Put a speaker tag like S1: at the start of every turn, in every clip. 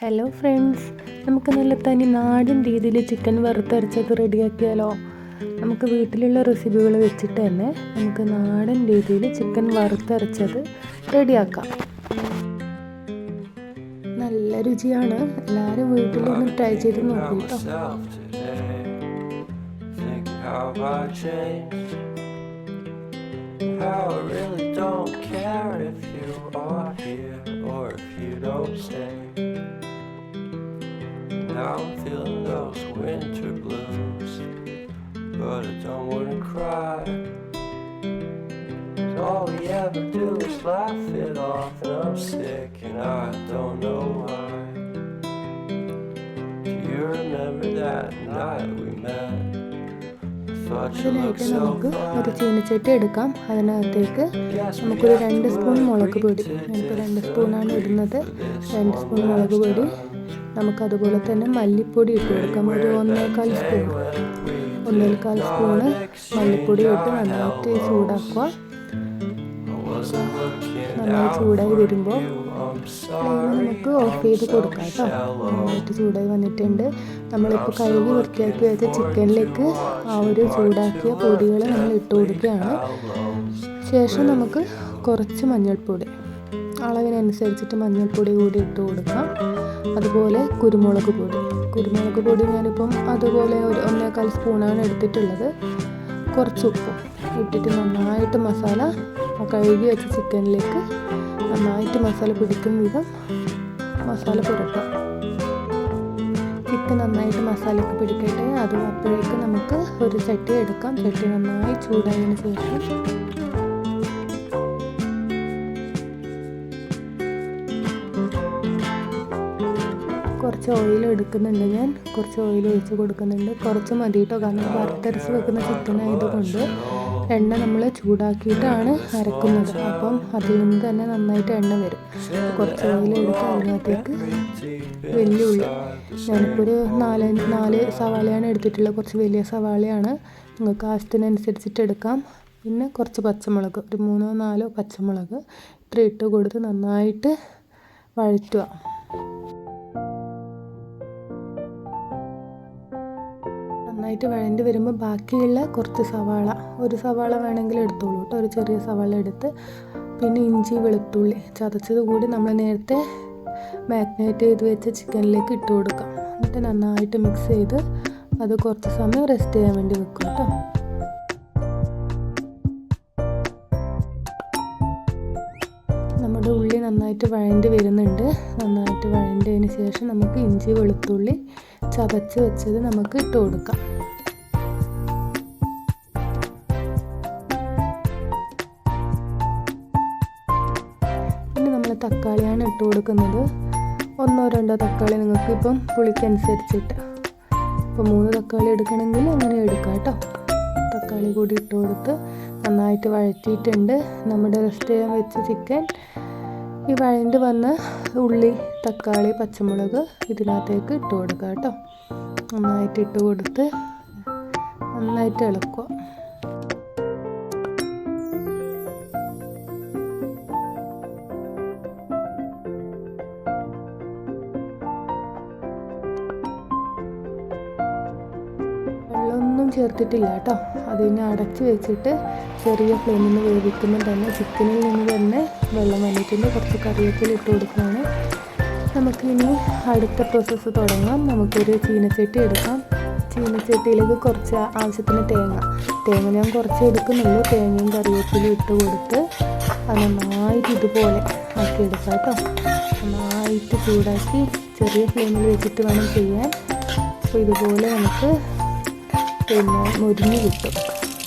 S1: Hello friends, നമുക്ക് നല്ല തനി നാടൻ രീതിയിൽ ചിക്കൻ വറുത്തരച്ചത് റെഡിയാക്കിയാലോ? നമുക്ക് വീട്ടിലുള്ള റെസിപ്പികൾ വെച്ചിട്ട് തന്നെ നമുക്ക് നാടൻ രീതിയിൽ ചിക്കൻ വറുത്തരച്ചത് റെഡിയാക്കാം. നല്ല രുചിയാണ്. എല്ലാവരും വീട്ടിലൊന്ന് ട്രൈ ചെയ്ത് നോക്കൂ കേട്ടോ. I really don't care if you are here or if you don't stay. Now I'm feeling those winter blues, but I don't wanna cry. 'Cause all we ever do is laugh it off, and I'm sick and I don't know why. Do you remember that night we met? അതിനായിട്ട് നമുക്ക് ഒരു ചീനച്ചട്ടി എടുക്കാം. അതിനകത്തേക്ക് നമുക്കൊരു 2 spoon മുളക് പൊടി, ഞാനിപ്പോൾ 2 സ്പൂണാണ് ഇടുന്നത്. 2 സ്പൂൺ മുളക് പൊടി, നമുക്കതുപോലെ തന്നെ മല്ലിപ്പൊടി ഇട്ട് കൊടുക്കാം. ഒരു 1.25 സ്പൂണ് മല്ലിപ്പൊടി ഇട്ട് നന്നായിട്ട് ചൂടാക്കുക. നന്നായി ചൂടായി വരുമ്പോൾ നമുക്ക് ഓഫ് ചെയ്ത് കൊടുക്കാം കേട്ടോ. നന്നായിട്ട് ചൂടായി വന്നിട്ടുണ്ട്. നമ്മളിപ്പോൾ കഴുകി വൃത്തിയാക്കി വെച്ച ചിക്കനിലേക്ക് ആ ഒരു ചൂടാക്കിയ പൊടികൾ നമ്മൾ ഇട്ട് കൊടുക്കുകയാണ്. ശേഷം നമുക്ക് കുറച്ച് മഞ്ഞൾപ്പൊടി, അളവിനനുസരിച്ചിട്ട് മഞ്ഞൾപ്പൊടി കൂടി ഇട്ട് കൊടുക്കാം. അതുപോലെ കുരുമുളക് പൊടി ഞാനിപ്പം അതുപോലെ ഒരു 1.25 സ്പൂണാണ് എടുത്തിട്ടുള്ളത്. കുറച്ച് ഉപ്പും ഇട്ടിട്ട് നന്നായിട്ട് മസാല കഴുകി വെച്ച ചിക്കനിലേക്ക് നന്നായിട്ട് മസാല പിടിക്കും വിധം മസാല പുരട്ടാം. ചിക്കൻ നന്നായിട്ട് മസാലയ്ക്ക് പിടിക്കട്ടെ. അപ്പോഴേക്ക് നമുക്ക് ഒരു ചട്ടി എടുക്കാം. ചട്ടി നന്നായി ചൂടായതിന് ശേഷം കുറച്ച് ഓയിൽ എടുക്കുന്നുണ്ട്. ഞാൻ കുറച്ച് ഓയിൽ ഒഴിച്ച് കൊടുക്കുന്നുണ്ട്. കുറച്ച് മതി കേട്ടോ, കാരണം വറുത്തരച്ച് വെക്കുന്ന ചിക്കൻ ആയതുകൊണ്ട് എണ്ണ നമ്മൾ ചൂടാക്കിയിട്ടാണ് അരക്കുന്നത്. അപ്പം അതിൽ നിന്ന് തന്നെ നന്നായിട്ട് എണ്ണ വരും. കുറച്ച് ഓയിൽ എടുത്ത് അതിനകത്തേക്ക് വലിയ ഉള്ളി, ഞാനിപ്പോൾ ഒരു 4 സവാളയാണ് എടുത്തിട്ടുള്ളത്. കുറച്ച് വലിയ സവാളയാണ്. നിങ്ങൾക്ക് ആവശ്യത്തിനനുസരിച്ചിട്ട് എടുക്കാം. പിന്നെ കുറച്ച് പച്ചമുളക്, ഒരു 3-4 പച്ചമുളക് ഇത്ര ഇട്ട് കൊടുത്ത് നന്നായിട്ട് വഴറ്റുക. നന്നായിട്ട് വഴണ്ടി വരുമ്പോൾ ബാക്കിയുള്ള കുറച്ച് സവാള, ഒരു സവാള വേണമെങ്കിൽ എടുത്തോളൂ കേട്ടോ, ഒരു ചെറിയ സവാള എടുത്ത് പിന്നെ ഇഞ്ചി വെളുത്തുള്ളി ചതച്ചത് കൂടി നമ്മൾ നേരത്തെ മാരിനേറ്റ് ചെയ്ത് വെച്ച ചിക്കനിലേക്ക് ഇട്ട് കൊടുക്കാം. എന്നിട്ട് നന്നായിട്ട് മിക്സ് ചെയ്ത് അത് കുറച്ച് സമയം റെസ്റ്റ് ചെയ്യാൻ വേണ്ടി വെക്കും കേട്ടോ. നമ്മുടെ ഉള്ളി നന്നായിട്ട് വഴണ്ടി വരുന്നുണ്ട്. നന്നായിട്ട് വഴണ്ടതിന് ശേഷം നമുക്ക് ഇഞ്ചി വെളുത്തുള്ളി ചതച്ച് വെച്ചത് നമുക്ക് ഇട്ട് കൊടുക്കാം. പിന്നെ നമ്മൾ തക്കാളിയാണ് ഇട്ട് കൊടുക്കുന്നത്. 1-2 തക്കാളി നിങ്ങൾക്ക് ഇപ്പം പുളിക്കനുസരിച്ചിട്ട്, ഇപ്പോൾ 3 തക്കാളി എടുക്കണമെങ്കിൽ അങ്ങനെ എടുക്കാം കേട്ടോ. തക്കാളി കൂടി ഇട്ട് കൊടുത്ത് നന്നായിട്ട് വഴറ്റിയിട്ടുണ്ട്. നമ്മുടെ റെസ്റ്റ് ചെയ്യാൻ വെച്ച ചിക്കൻ ഈ വഴണ്ട് വന്ന ഉള്ളി, തക്കാളി, പച്ചമുളക് ഇതിനകത്തേക്ക് ഇട്ട് കൊടുക്കുക കേട്ടോ. നന്നായിട്ട് ഇട്ട് കൊടുത്ത് നന്നായിട്ട് ഇളക്കുക. വെള്ളമൊന്നും ചേർത്തിട്ടില്ല കേട്ടോ. അതിനെ അടച്ച് വെച്ചിട്ട് ചെറിയ ഫ്ലെയിമിൽ നിന്ന് വേവിക്കുമ്പോൾ തന്നെ ചിക്കനിൽ നിന്ന് തന്നെ വെള്ളം വന്നിട്ടുണ്ട്. കുറച്ച് കറിവേപ്പില ഇട്ട് കൊടുക്കുകയാണ്. നമുക്കിനി അടുത്ത പ്രോസസ്സ് തുടങ്ങാം. നമുക്കൊരു ചീനച്ചട്ടി എടുക്കാം. ചീനച്ചട്ടിയിലേക്ക് കുറച്ച് ആവശ്യത്തിന് തേങ്ങ ഞാൻ കുറച്ച് എടുക്കുന്നുള്ളൂ. തേങ്ങയും കറിവേപ്പിലും ഇട്ട് കൊടുത്ത് അത് നന്നായിട്ട് ഇതുപോലെ ആക്കി എടുക്കാം കേട്ടോ. നന്നായിട്ട് ചൂടാക്കി ചെറിയ ഫ്ലെയിമിൽ വെച്ചിട്ട് വേണം ചെയ്യാൻ. അപ്പോൾ ഇതുപോലെ നമുക്ക് മുരിഞ്ഞ് കിട്ടും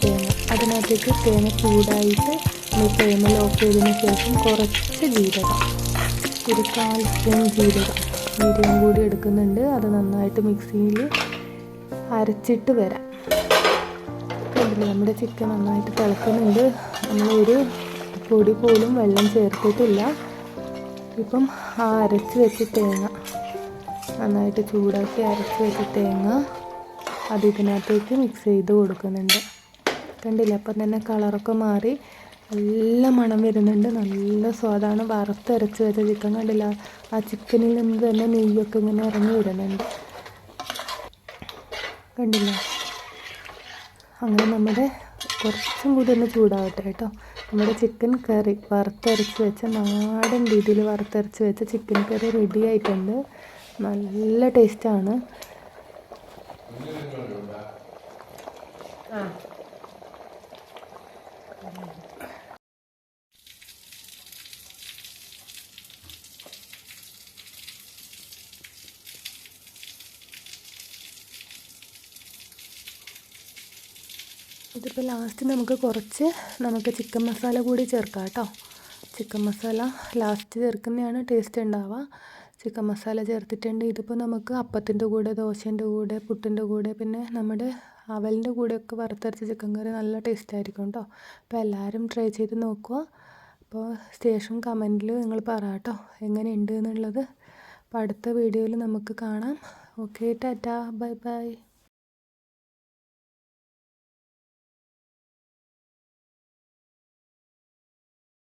S1: തേങ്ങ. അതിനകത്തേക്ക് തേങ്ങ ചൂടായിട്ട് നമ്മൾ ഫ്ലെയിമിൽ ഓഫ് ചെയ്തതിന് ശേഷം കുറച്ച് ജീരകം, ഒരു 1/4 സ്പൂൺ ജീരകം കൂടി എടുക്കുന്നുണ്ട്. അത് നന്നായിട്ട് മിക്സിയിൽ അരച്ചിട്ട് വരാം. കണ്ടില്ലേ, നമ്മുടെ ചിക്കൻ നന്നായിട്ട് തിളക്കുന്നുണ്ട്. നമ്മളൊരു പൊടി പോലും വെള്ളം ചേർത്തിട്ടില്ല. ഇപ്പം ആ അരച്ച് വെച്ച തേങ്ങ, നന്നായിട്ട് ചൂടാക്കി അരച്ച് വെച്ച തേങ്ങ അത് ഇതിനകത്തേക്ക് മിക്സ് ചെയ്ത് കൊടുക്കുന്നുണ്ട്. കണ്ടില്ല, അപ്പം തന്നെ കളറൊക്കെ മാറി നല്ല മണം വരുന്നുണ്ട്, നല്ല സ്വാദാണ്. വറുത്തരച്ച് വെച്ച ചിക്കൻ കണ്ടില്ല, ആ ചിക്കനിൽ നിന്ന് തന്നെ നെയ്യൊക്കെ ഇങ്ങനെ ഇറങ്ങി വരുന്നുണ്ട്, കണ്ടില്ല. അങ്ങനെ നമ്മുടെ കുറച്ചും കൂടി ഒന്ന് ചൂടാവട്ടെ കേട്ടോ. നമ്മുടെ ചിക്കൻ കറി വറുത്തരച്ച് വെച്ച നാടൻ രീതിയിൽ വറുത്തരച്ച് വെച്ച ചിക്കൻ കറി റെഡി ആയിട്ടുണ്ട്. നല്ല ടേസ്റ്റാണ്. ഇതിപ്പോൾ ലാസ്റ്റ് നമുക്ക് ചിക്കൻ മസാല കൂടി ചേർക്കാം കേട്ടോ. ചിക്കൻ മസാല ലാസ്റ്റ് ചേർക്കുന്നതാണ് ടേസ്റ്റ് ഉണ്ടാവുക. ചിക്കൻ മസാല ചേർത്തിട്ടുണ്ട്. ഇതിപ്പോൾ നമുക്ക് അപ്പത്തിൻ്റെ കൂടെ, ദോശേൻ്റെ കൂടെ, പുട്ടിൻ്റെ കൂടെ, പിന്നെ നമ്മുടെ അവലിൻ്റെ കൂടെയൊക്കെ വറുത്തരച്ച ചിക്കൻ കറി നല്ല ടേസ്റ്റ് ആയിരിക്കും കേട്ടോ. അപ്പോൾ എല്ലാവരും ട്രൈ ചെയ്ത് നോക്കുക. അപ്പോൾ ശേഷം കമൻറ്റിൽ നിങ്ങൾ പറ കേട്ടോ എങ്ങനെയുണ്ട് എന്നുള്ളത്. അപ്പോൾ അടുത്ത വീഡിയോയിൽ നമുക്ക് കാണാം. Okay, Tata, bye bye.